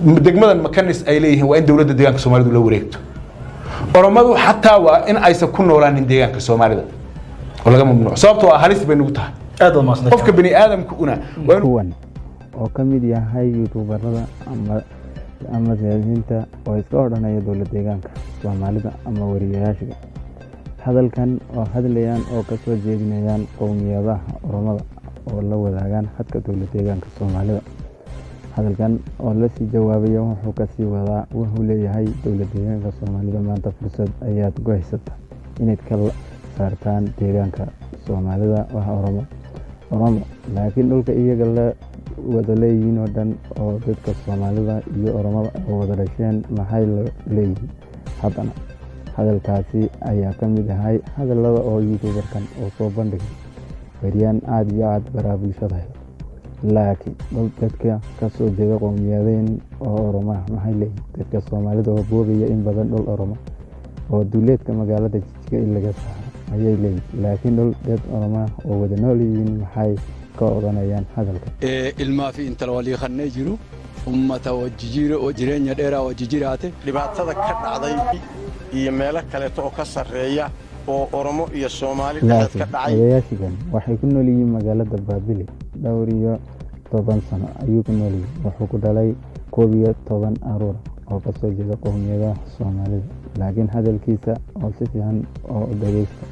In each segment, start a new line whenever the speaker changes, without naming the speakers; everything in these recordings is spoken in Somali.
دقمدا مكانس أيليه وين دولة ديانك الصومالي ولا وريكتو ورمضوا حتى وإن أيس كنا ولا نديانك الصومالي ده ولا ممنوع صابته هاليس بنوتها
هذا ما صدق
قفك بني آدم كنا
وين وكميد يا هاي يوتيوبر أما سياسينتا ويسكورنا يا دولة ديانك الصومالي ده أما ورياشك هذا كان وهذا ليان أو كسر جيبنيان قومية ده رمضة ولا وداعان حتى دولة ديانك الصومالي ده هذا كان ولا سي جوابي يوم حكسي وضع وهو لي هاي دولة ديانك الصومالي ده ما أنت فرصة أيات قويسة إن يتكلم سارتان ديانك الصومالي ده وها رمضة لكن دولك إيه قال ودليين ودن أو ضد الصومالي ده يو رمضة ودلشان ما هاي لي حضنا هذا الكاسي أيها كم هاي هذا اللي هو يوتيوبر كان أو صوبان دك بريان عاد برابل شده لكن لو تذكر كسر جوا قوميين أو رما ما هي لي تذكر الصومالي ده بوبي إن بدن دول رما ودولت كما قالت تجيك إلا جسها هي لي لكن دول دت رما ودنولين هاي كأورانيان هذا
الما في إنت الولي خلنا يجرو أمة وجيرة وجيرين يديرة وجيراته
dhibaatada ka dhacday iyo meelo kale oo ka sareeya oo Oromo iyo Soomaali dad ka dhacay
ayaashigan waxay ku nool yihiin magaalada Baabile dhowr iyo 7 sano ayuu ku nool yahay wuxuu ku dhalay 11 aroor oo ka soo jeeda qowmiyada Soomaalida laakiin hadalkiisa oo si fiican oo dhageysta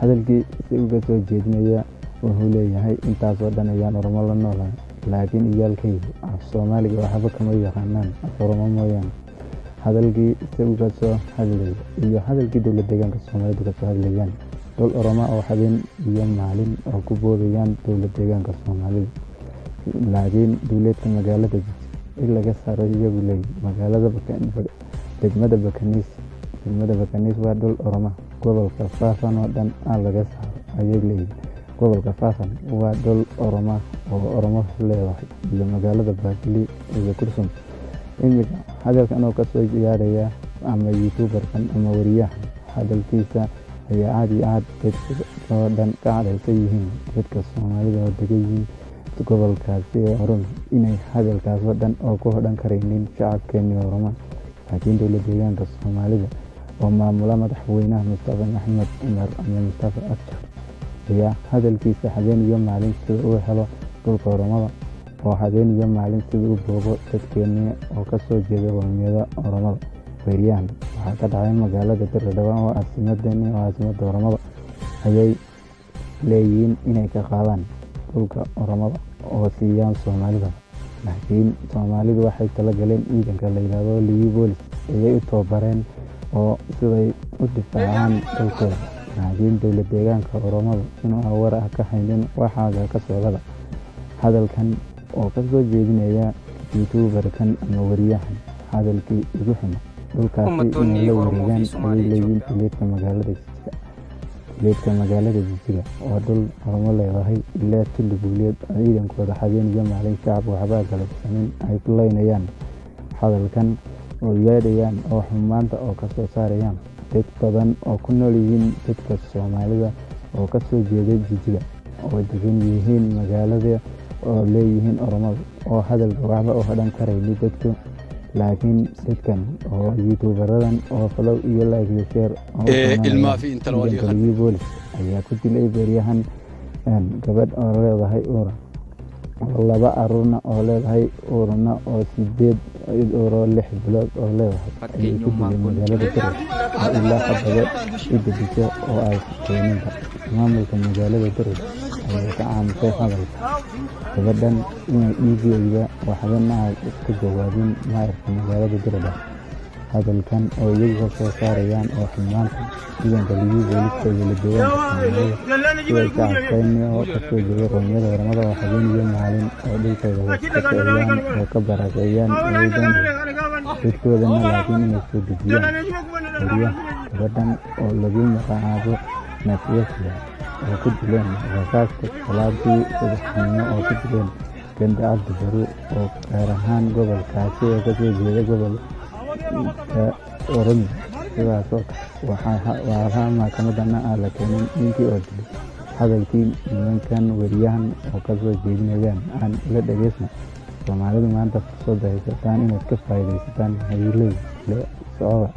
hadalkiisa uga soo jeedinaya wuxuu leeyahay intaas oo dhan ayaan Oromo la noolahay laakiin iyalkaygu af Soomaaliga waxba kama yaqaanaan Oromo mooyaan hadalkii isaga soo hadlay iyo hadalkii dowladda deegaanka Soomaalidu ka soo hadlayaan dol Oromo oo habeen iyo maalin oo ku boodayaan dowladda deegaanka Soomaalidu laakiin dowladda magaalada ilaa laga saaray iyagu leey magaalada degmada Bakanis waa dol Oromo gobolka Faafan oo dhan laga saaray ayay leey gobolka Faafan waa dol Oromo oo Oromo leeyahay iyo magaalada Baabile iyo Kursum imika hadalkan oo ka soo ciyaaraya ama youtuber kan ama wariyaha hadalkiisa ayaa aad oo dhan ka hadlaysan yihiin dadka Soomaalida oo degan gobolkaasi Oromo inay hadalkaas oo dhan oo ku hodhan kareenin shacabkeena Oromo laakiin dowladda deegaanka Soomaalida oo maamula madaxweynaha Mustafa Maxamed Umar ama Mustafa Akbar ayaa hadalkiisa habeen iyo maalin sida uu helo dhulka Oromo oo habeen iyo maalin sida uu boobo dadkeena oo ka soo jeeda qowmiyada Oromo weeriyaan waxa ka dhacay magaalada Tiradawaan oo caasimadda Oromo ayay leeyihiin inay ka qaadaan dhulka Oromo oo siiyaan Soomaalida laakiin Soomaalidu waxay tala galeen ciidanka la yiraahdo Liyu Boolis ayay u tababareen oo siday u difaacaan dhulkooda laakiin dowladda deegaanka Oromo inuu war ah ka haynin waxa ka socda hadalkan oo ka soo jeedinaya youtuber kan ama wariyahan hadalkii ugu xuma dhulkaasi inay la wareegaan ay leeyihiin leedka magaalada Jigjiga oo dhul Oromo leeyahay ilaa Tuulbuuleed ciidankooda habeen iyo maalin shacab waxba kala sameyn ay ku leynayaan hadalkan oo yeedayaan oo xumaanta oo ka soo saarayaan dad badan oo ku nool yihiin dadka Soomaalida oo ka soo jeeda Jigjiga oo degan yihiin magaalada oo leeyihiin Oromo oo hadalka waxba oo hadhan karayni dadku laakiin dadkan oo youtuberadan oo follow iyo like iyo share
ilma fi inta wali
khalid ayaa ku dilay beeriyahan gabadh oo leedahay laba aruna oo leedahay uruna oo 8 euro 6 bilood oo leedahay magaalada Tirada ilaa hadda idibisa oo ay keeninta maamulka magaalada Tirada ayaa ka aamusay hadalka gabadhan inay iibiyo waxbana isku jawaabin maarka magaalada Tirada hadalkan oo iyagu soo saarayaan oo xumaanta ciidanka Liyu Booliska iyo la deegaanka oo ka soo jeeda qowmiyada Oromo oo habeen iyo maalin oo dhulkooda ka socdaan oo ka barakeeyaan dadkoodana laakiin inay soo dejiyaan gabadhan oo lagu magacaabo Nafiyada oo ku dileen rasaasta salaadii saddexnimo oo ku dileen ganda Cabdi oo gaar ahaan gobolkaasi oo ka soo jeeda gobolka Oromo sidaasoo waxaa maxkamadana la keenay ninkii oo dilay hadalkii nimankan wariyahan oo ka soo jeedinayaan aan la dhageysna Soomaalidu maanta fursad ay haysataan inaad ka faa'iidaysataan hayley le socda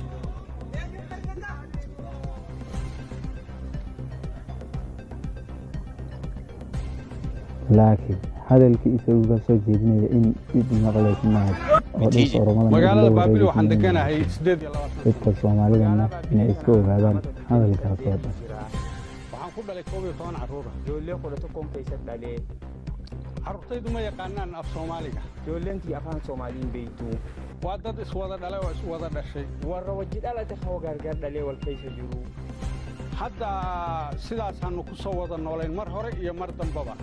laakiin hadalkii isagu ka soo jeedinaya in dib maqlaysnaad oo dhulka Oromada
magaalada Baabil waxaan deganahay 28
dadka Soomaalidana inay iska ogaadaan hadalkaas oo dhan
waxaan ku dhalay 12 caruur
joolle qodato koonfaysa dhalee
carruurtaydu ma yaqaanaan af Soomaaliga
joollentii afaan Soomaaliin beeytu
waa dad iswada dhalay oo iswada dhashay
warra waji dhalata xaw gargaar dhalee walkaysa jiru
hadda sidaas aanu ku soo wada noolayn mar hore iyo mar dambaba